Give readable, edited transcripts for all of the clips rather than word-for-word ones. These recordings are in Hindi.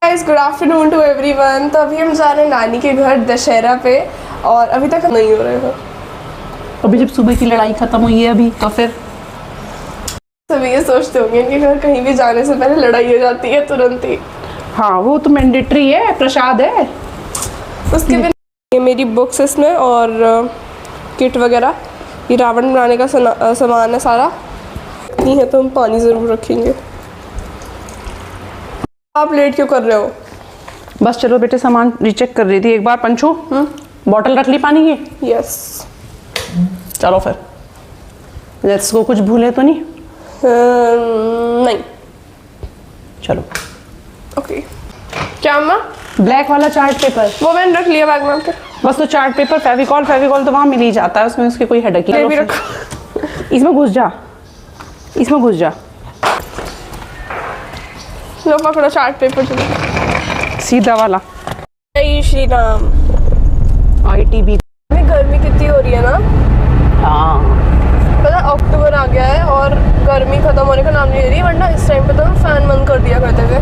Good afternoon to everyone. तो अभी हम जा रहे हैं नानी के घर दशहरा पे और अभी तक नहीं हो रहे हो। अभी जब सुबह की लड़ाई खत्म हुई है अभी तो फिर सभी ये सोचते होंगे कि घर कहीं भी जाने से पहले लड़ाई हो जाती है तुरंत ही। हाँ वो तो मैंडेटरी है, प्रसाद है। उसके बिना ये मेरी बुक्स इसमें और किट वगैरह, ये रावण बनाने का सामान है सारा। नहीं है तो हम पानी ज़रूर रखेंगे। आप लेट क्यों कर रहे हो? बस चलो बेटे, सामान रीचेक कर रही थी एक बार। पंचू बॉटल रख ली पानी की? यस। चलो फिर लेट्स गो। कुछ भूले तो नहीं? नहीं। चलो ओके। क्या अम्मा? ब्लैक वाला चार्ट पेपर वो मैंने रख लिया बैग में आपके। बस तो चार्ट पेपर, फेविकॉल तो वहाँ मिल ही जाता है, उसमें उसकी कोई हेडेक ये भी नहीं। रखो। इसमें घुस जा, इसमें घुस जा। लो पकड़ो चार्ट पेपर, चलो सीधा वाला। जय श्री राम। ITB। गर्मी कितनी हो रही है ना। हाँ पता अक्टूबर आ गया है और गर्मी खत्म होने का नाम नहीं ले रही, वरना इस टाइम पे तो फैन बंद कर दिया करते थे।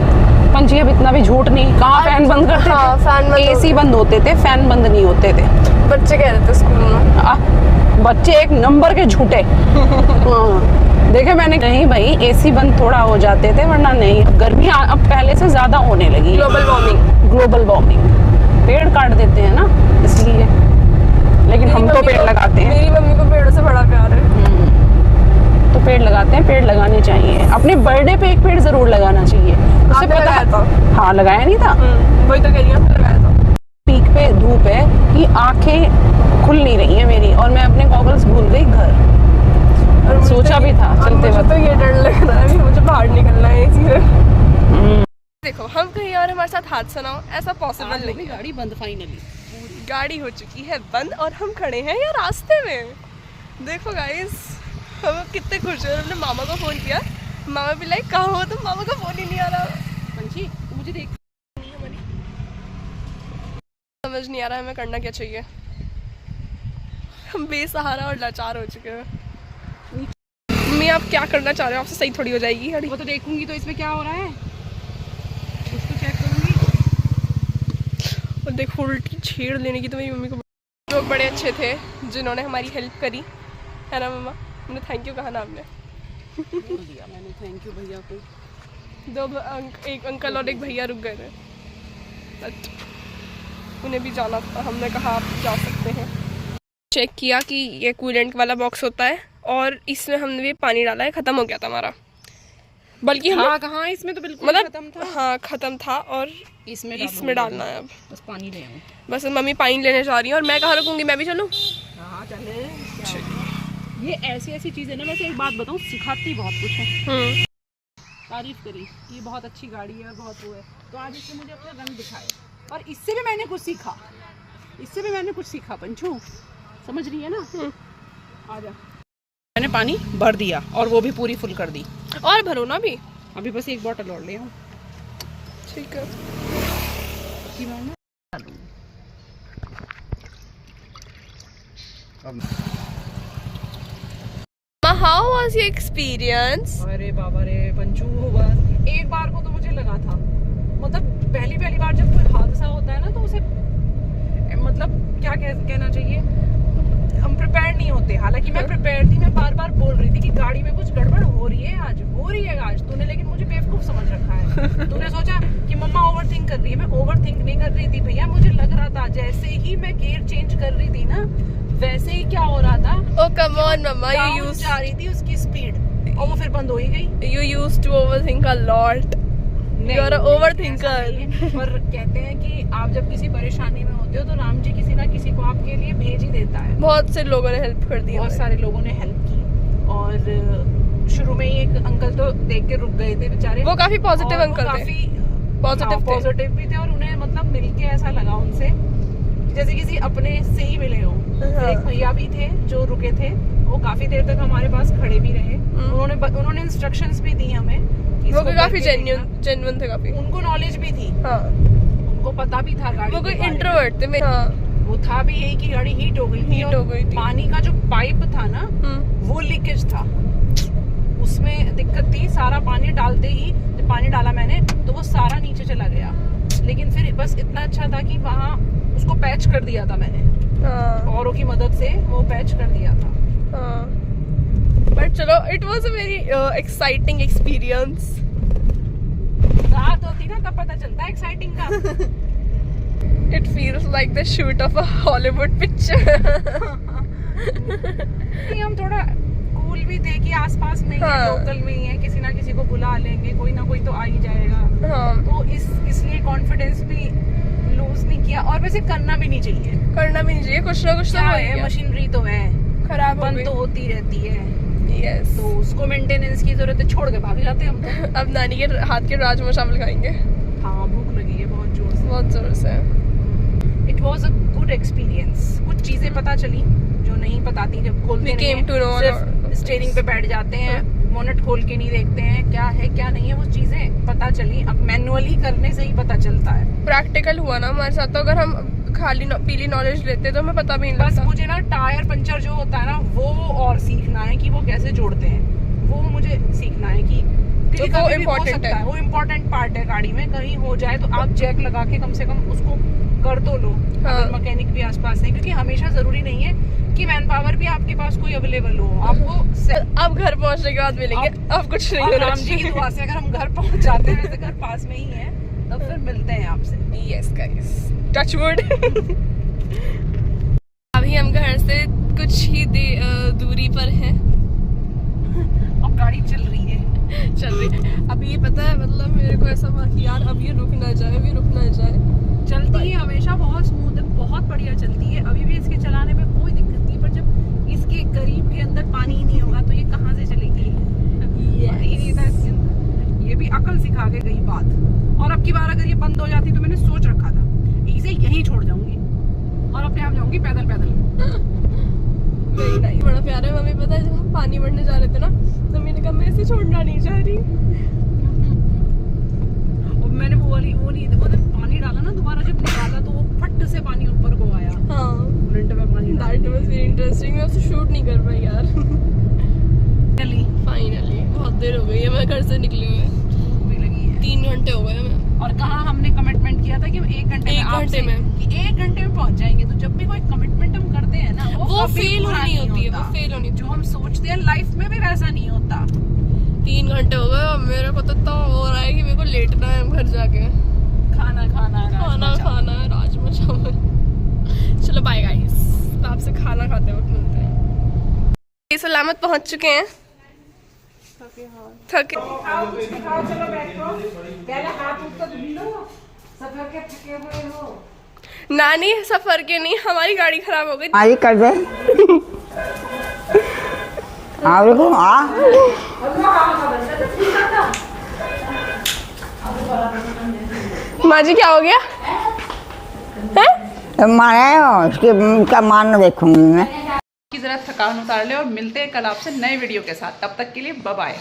पंची अब इतना भी झूठ नहीं, कहाँ फैन बंद करते हाँ, थे? फैन बंद AC बंद होते थे, फैन बंद नहीं होते थे। बच्चे कह रहे थे स्कूल में। बच्चे एक नंबर के झूठे। हाँ देखे मैंने, नहीं भाई AC बंद थोड़ा हो जाते थे, वरना नहीं। गर्मी अब पहले से ज्यादा होने लगी। Global warming. पेड़ काट देते हैं ना इसलिए, लेकिन हम तो पेड़ लगाते हैं। मेरी मम्मी को पेड़ों से बड़ा प्यार है। तो पेड़ लगाते हैं, पेड़ लगाने चाहिए। अपने बर्थडे पे एक पेड़ जरूर लगाना चाहिए। उससे पता लगाया था? हाँ लगाया नहीं था। वही तो कह रही हूँ, लगाया था। पीक पे धूप है कि आंखें खुल नहीं रही है मेरी, और मैं अपने गॉगल्स भूल गई घर। और सोचा भी था चलते वक्त। तो ये डर लग रहा है कि मुझे बाहर निकलना है इसीलिए। देखो हम कहीं और हमारे साथ हादसा ना हो, ऐसा पॉसिबल नहीं। गाड़ी बंद फाइनली। गाड़ी हो चुकी है बंद और हम खड़े हैं यार रास्ते में। देखो गाइस, हम कितने खुश हैं। हमने मामा को फोन किया, मामा भी लाइक कहाँ हो तुम? मामा का फोन ही नहीं आ रहा। पंछी मुझे देख, समझ नहीं आ रहा है हमें करना क्या चाहिए। हम बेसहारा और लाचार हो चुके हैं। मम्मी आप क्या करना चाह रहे हो? आपसे सही थोड़ी हो जाएगी गाड़ी। वो तो देखूंगी तो इसमें क्या हो रहा है उसको चेक करूंगी। और देखो उल्टी छेड़ लेने की तो मेरी मम्मी को। लोग बड़े अच्छे थे जिन्होंने हमारी हेल्प करी, है ना मम्मा? हमने थैंक यू कहा ना आपने? बोल दिया मैंने थैंक यू भैया को। एक अंकल और एक भैया रुक गए थे, बट उन्हें भी जाना था। हमने कहा आप जा सकते हैं। चेक किया कि ये कूलेंट वाला बॉक्स होता है और इसमें हमने भी पानी डाला है। ख़त्म हो गया था हमारा, बल्कि हम कहाँ इसमें तो बिल्कुल मतलब खत्म था। हाँ ख़त्म था और इसमें डालना है अब। बस पानी ले आऊं। बस मम्मी पानी लेने जा रही है और मैं कहाँ रुकूंगी? मैं भी चलूँ? हाँ चले। ये ऐसी चीजें ना, वैसे एक बात बताऊं, सिखाती बहुत कुछ है। तारीफ करी कि बहुत अच्छी गाड़ी है और बहुत वो है, तो आज इसने मुझे अपना रंग दिखाए और इससे भी मैंने कुछ सीखा। पंचू समझ रही है ना? आजा। मैंने पानी भर दिया और वो भी पूरी फुल कर दी। और भरो ना अभी। अभी बस एक बोतल और ले आऊं। ठीक है। How was your experience? अरे बाबा रे पंचू, बस एक बार को तो मुझे लगा था, मतलब पहली बार जब कोई हादसा होता है ना तो उसे मतलब क्या कहना चाहिए, हम प्रिपेयर नहीं होते। हालांकि मैं प्रिपेयर थी, मैं बार बोल रही थी कि गाड़ी में कुछ गड़बड़ हो रही है आज तूने, लेकिन मुझे बेवकूफ समझ रखा है। तूने सोचा कि मम्मा ओवरथिंक कर रही है। मैं ओवरथिंक नहीं कर रही थी भैया, मुझे लग रहा था जैसे ही मैं गियर चेंज कर रही थी ना, वैसे ही क्या हो रहा था, Oh come on mamma, you used जा रही थी उसकी स्पीड और वो फिर बंद हो ही गई। You used to overthink a lot. You are an overthinker. पर कहते हैं कि आप जब किसी परेशानी में होते हो तो राम जी किसी ना किसी को आपके लिए भेज ही देता है। बहुत से लोगों ने हेल्प कर दी, बहुत सारे लोगों ने हेल्प की। और शुरू में ही एक अंकल तो देख के रुक गए थे बेचारे। वो काफी पॉजिटिव अंकल थे, काफी पॉजिटिव भी थे और उन्हें मतलब मिलके ऐसा लगा उनसे जैसे किसी अपने से ही मिले हो। एक भैया भी थे जो रुके थे, वो काफी देर तक हमारे पास खड़े भी रहे। उन्होंने इंस्ट्रक्शंस भी दी हमें। वो भी काफी जेन्युइन थे काफी। उनको नॉलेज भी थी। हाँ। उनको पता भी था गाड़ी। वो कोई इंट्रोवर्ट थे। हाँ। वो था भी यही कि गाड़ी हीट हो गई थी। पानी का जो पाइप था ना वो लीकेज था, उसमें दिक्कत थी। सारा पानी डालते ही, जब पानी डाला मैंने तो वो सारा नीचे चला गया। लेकिन फिर बस इतना अच्छा था कि वहाँ उसको पैच कर दिया था मैंने, हाँ औरों की मदद से वो पैच कर दिया था। हाँ, बट चलो it was a very exciting experience. रात होती ना तब पता चलता है एक्साइटिंग का। It feels like the shoot of a Hollywood picture. हम थोड़ा कूल भी थे कि आसपास में ही है, हाँ। लोकल में ही है, किसी ना किसी को बुला लेंगे, कोई ना कोई तो आ ही जाएगा। हाँ, तो इसलिए कॉन्फिडेंस भी लूज नहीं किया, और वैसे करना भी नहीं चाहिए। करना भी नहीं चाहिए, कुछ ना कुछ तो क्या हो ही है, गया। मशीनरी तो है, खराब हो बंद गई। तो होती रहती है, यस, तो उसको मेंटेनेंस की जरूरत है, छोड़ के भाग जाते हैं हम तो। अब नानी के हाथ के राजमा चावल खाएंगे हाँ, भूख लगी है बहुत जोर से। बहुत जोर से। It was a good experience. कुछ चीजें पता चली जो नहीं पता थी जब खोलते We नहीं came to know हैं, सिर्फ स्टीयरिंग पे बैठ जाते हैं, बोनेट खोल के नहीं देखते हैं क्या है क्या नहीं है, वो चीजें पता चली। अब मैनुअली करने से ही पता चलता है। प्रैक्टिकल हुआ ना हमारे साथ, तो अगर हम खाली पीली नॉलेज लेते तो हमें पता भी नहीं बस लगता। मुझे ना टायर पंचर जो होता है ना वो और सीखना है कि वो कैसे जोड़ते हैं, वो मुझे सीखना है कि तो वो important है। वो इम्पोर्टेंट पार्ट है गाड़ी में। कहीं हो जाए तो आप जैक लगा के कम से कम उसको कर तो लो, हाँ। अगर मैकेनिक भी आसपास नहीं, क्योंकि हमेशा जरूरी नहीं है कि मैन पावर भी आपके पास कोई अवेलेबल हो। आपको अब घर पहुंचने के बाद मिलेंगे, अब कुछ नहीं और होना राम जी की दुआ से अगर हम घर पहुंच जाते हैं, वैसे घर पास में ही है, तब फिर मिलते हैं आपसे। Yes guys, touch wood. अभी हम घर से कुछ ही दूरी पर हैं। अब गाड़ी चल रही है। चल रही है। अब ये पता है, मतलब मेरे को ऐसा हुआ कि यार अब ये रुक ना जाए, अभी रुक ना जाए। चलती है हमेशा बहुत स्मूथ है, बहुत बढ़िया चलती है। अभी भी इसके चलाने में कोई दिक्कत नहीं, पर जब इसके करीब के अंदर पानी ही नहीं होगा तो ये कहाँ से चलेगी? पानी नहीं था इसके अंदर। ये भी अकल सिखा के गई बात। और अब की बार अगर ये बंद हो जाती तो मैंने सोच रखा था इसे यहीं छोड़ जाऊंगी और अपने आप जाऊंगी पैदल पैदल। वेरी नाइस, बड़ा प्यारा है। मम्मी पता है जब हम पानी भरने जा रहे थे ना, तो मैंने कहा मैं इसे छोड़ना नहीं चाह रही। और मैंने वो नहीं देखो, जब पानी डाला ना दोबारा, जब निकाला तो वो फट से पानी ऊपर को आया। हाँ, फ्रंट में पानी डाल दैट वाज वेरी इंटरेस्टिंग। मैं उसे शूट नहीं कर पाई यार। चली फाइनली बहुत देर हो गई है मैं घर से निकली हुई। भी लगी है। 3 घंटे हो गए हमें। और कहाँ हमने कमिटमेंट किया था कि हम 1 घंटे में आपसे कि 1 घंटे में पहुंच जाएंगे। तो जब भी कोई कमिटमेंट हम करते हैं ना, वो कभी फेल पूरा होनी नहीं होती है, होता। वो फेल होनी। जो हम सोचते हैं लाइफ में भी वैसा नहीं होता। 3 घंटे हो गए और मेरे को तो हो रहा है कि मेरे को लेटना है घर जाके। खाना खाना है राजमा चावल। चलो बाय गाइस, आपसे खाना खाते वक्त मिलते हैं। ये सलामत पहुंच चुके हैं। थके चलो बैठो, पहले हाथ ऊपर धुल लो, सफर के थके हुए हो। नानी सफर के नहीं, हमारी गाड़ी खराब हो गई। आई कर दे आप देखो माँ जी क्या हो गया है? मारे इसके क्या मान देखूंगी मैं। की जरा थकान उतार ले और मिलते हैं कल आपसे नए वीडियो के साथ। तब तक के लिए बाय बाय।